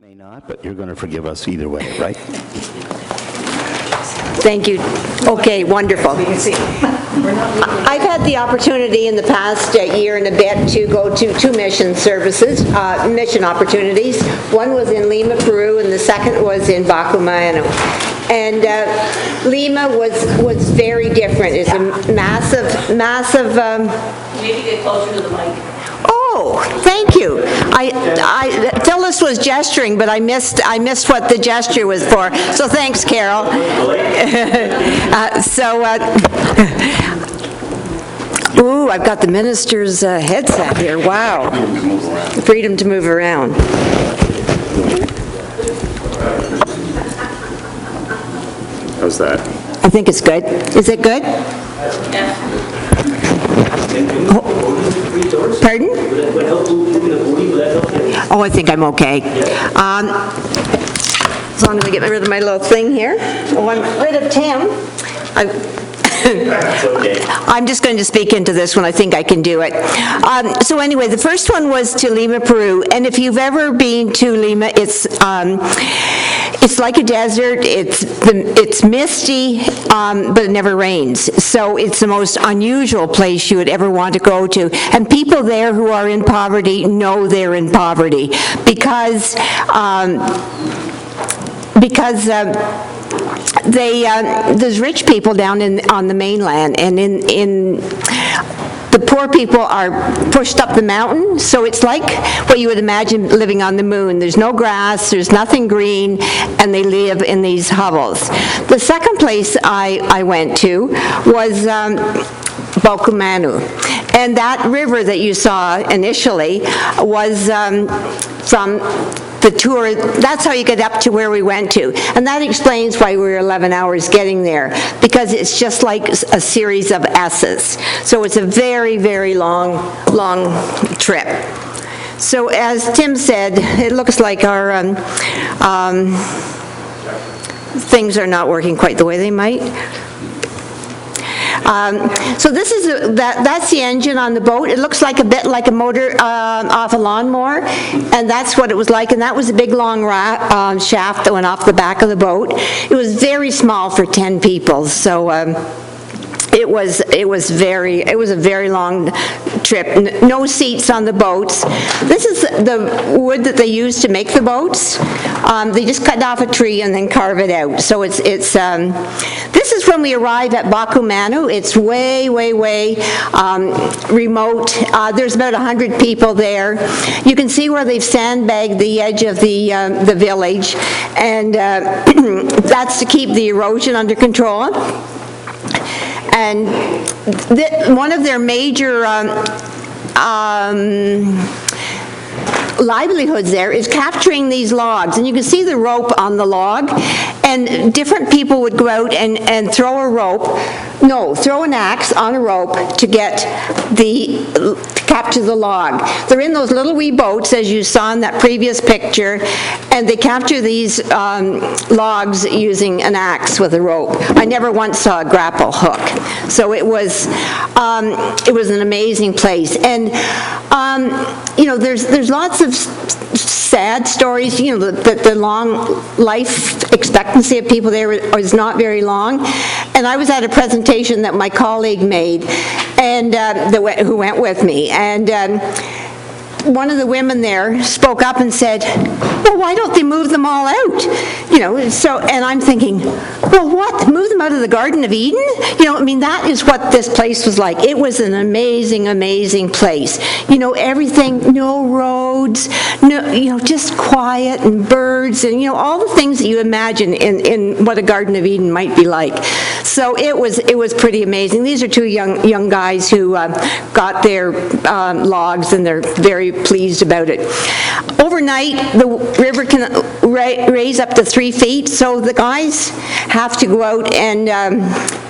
May not, but you're going to forgive us either way, right? Thank you. Okay, wonderful. I've had the opportunity in the past year and a bit to go to two mission services, mission opportunities. One was in Lima, Peru, and the second was in Bacumano. And Lima was very different. It's a massive. You need to get closer to the mic. Oh, thank you. Phyllis was gesturing, but I missed what the gesture was for. So thanks, Carol. Ooh, I've got the minister's headset here. Wow. Freedom to move around. How's that? I think it's good. Is it good? Pardon? Oh, I think I'm okay. As long as I get rid of my little thing here. Oh, I'm rid of Tim. I'm just going to speak into this one. I think I can do it. So anyway, the first one was to Lima, Peru. And if you've ever been to Lima, it's like a desert. It's misty, but it never rains. So it's the most unusual place you would ever want to go to. And people there who are in poverty know they're in poverty because there's rich people down on the mainland, and in the poor people are pushed up the mountain, so it's like what you would imagine living on the moon. There's no grass, there's nothing green, and they live in these hovels. The second place I went to was Bacumano, and that river that you saw initially was from the tour. That's how you get up to where we went to, and that explains why we were 11 hours getting there, because it's just like a series of S's. So it's a very, very long trip. So as Tim said, it looks like our things are not working quite the way they might. So this is that's the engine on the boat. It looks like a bit like a motor off a lawnmower, and that's what it was like. And that was a big long shaft that went off the back of the boat. It was very small for 10 people, so it was a very long trip. No seats on the boats. This is the wood that they use to make the boats. They just cut off a tree and then carve it out. So it's this is when we arrive at Bacumano. It's way remote. There's about 100 people there. You can see where they've sandbagged the edge of the village, and that's to keep the erosion under control. And one of their major livelihoods there is capturing these logs. And you can see the rope on the log, and different people would go out and throw an axe on a rope to capture the log. They're in those little wee boats, as you saw in that previous picture, and they capture these logs using an axe with a rope. I never once saw a grapple hook. So it was an amazing place. And there's lots of sad stories. The long life expectancy of people there is not very long. And I was at a presentation that my colleague made, and who went with me, and one of the women there spoke up and said, well, why don't they move them all out? And I'm thinking, well, what? Move them out of the Garden of Eden? That is what this place was like. It was an amazing place. Everything, no roads, just quiet and birds and, all the things that you imagine in what a Garden of Eden might be like. So it was pretty amazing. These are two young guys who got their logs, and they're very pleased about it. Overnight, the river can raise up to 3 feet, so the guys have to go out and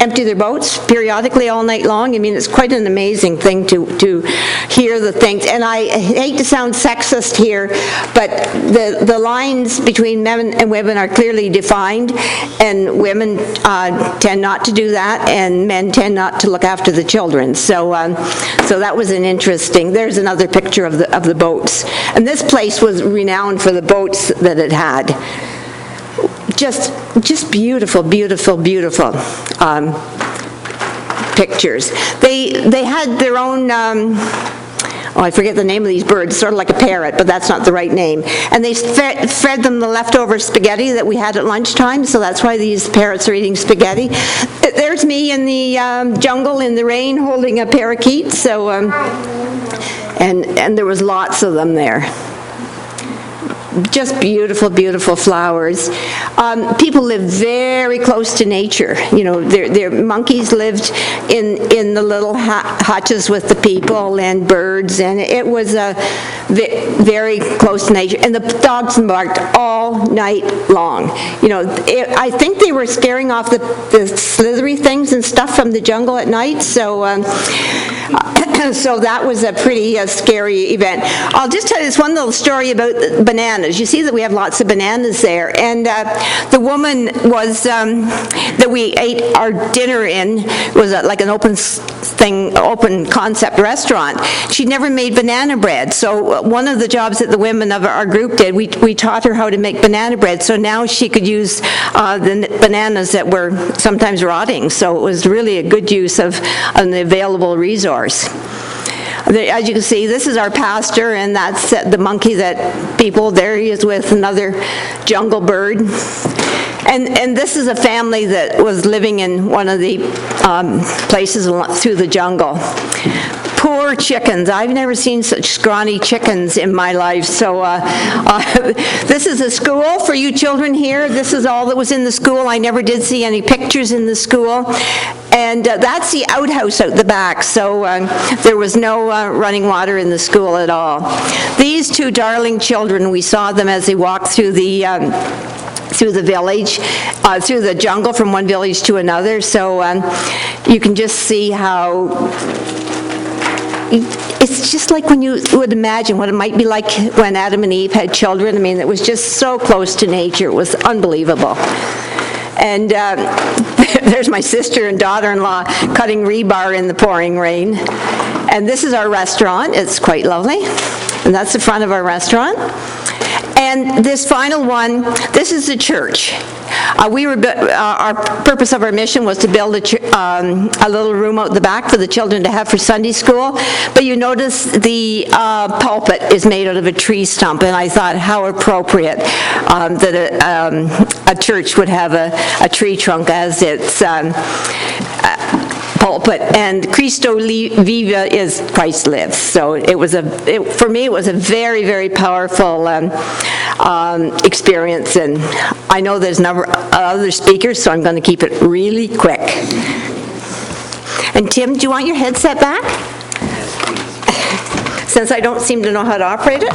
empty their boats periodically all night long. I mean, it's quite an amazing thing to hear the things. And I hate to sound sexist here, but the lines between men and women are clearly defined, and women tend not to do that, and men tend not to look after the children. So that was an interesting. There's another picture of the boats, and this place was renowned for the boats that it had. Just beautiful, beautiful, beautiful pictures. They had their own. I forget the name of these birds, sort of like a parrot, but that's not the right name. And they fed them the leftover spaghetti that we had at lunchtime, so that's why these parrots are eating spaghetti. There's me in the jungle in the rain holding a parakeet, so, and there was lots of them there. Just beautiful, beautiful flowers. People live very close to nature. You know, their monkeys lived in the little hutches with the people, and birds, and it was very close to nature. And the dogs barked all night long. You know, I think they were scaring off the slithery things and stuff from the jungle at night. So. So that was a pretty scary event. I'll just tell you this one little story about bananas. You see that we have lots of bananas there, and the woman was that we ate our dinner in was like an open concept restaurant. She'd never made banana bread, so one of the jobs that the women of our group did, we taught her how to make banana bread, so now she could use the bananas that were sometimes rotting, so it was really a good use of an available resource. As you can see, this is our pastor, and that's the monkey that people, there he is with another jungle bird. And this is a family that was living in one of the places through the jungle. Poor chickens. I've never seen such scrawny chickens in my life. So this is a school for you children here. This is all that was in the school. I never did see any pictures in the school. And that's the outhouse out the back. So there was no running water in the school at all. These two darling children, we saw them as they walked through the village, through the jungle from one village to another. So you can just see how it's just like when you would imagine what it might be like when Adam and Eve had children. I mean, it was just so close to nature. It was unbelievable. And there's my sister and daughter-in-law cutting rebar in the pouring rain. And this is our restaurant. It's quite lovely. And that's the front of our restaurant. And this final one, this is the church. Our purpose of our mission was to build a little room out the back for the children to have for Sunday school. But you notice the pulpit is made out of a tree stump, and I thought how appropriate that a church would have a tree trunk as its pulpit, and Christo Viva is Christ lives. So it was for me it was a very, very powerful experience, and I know there's other speakers, so I'm going to keep it really quick. And Tim, do you want your headset back? Since I don't seem to know how to operate it.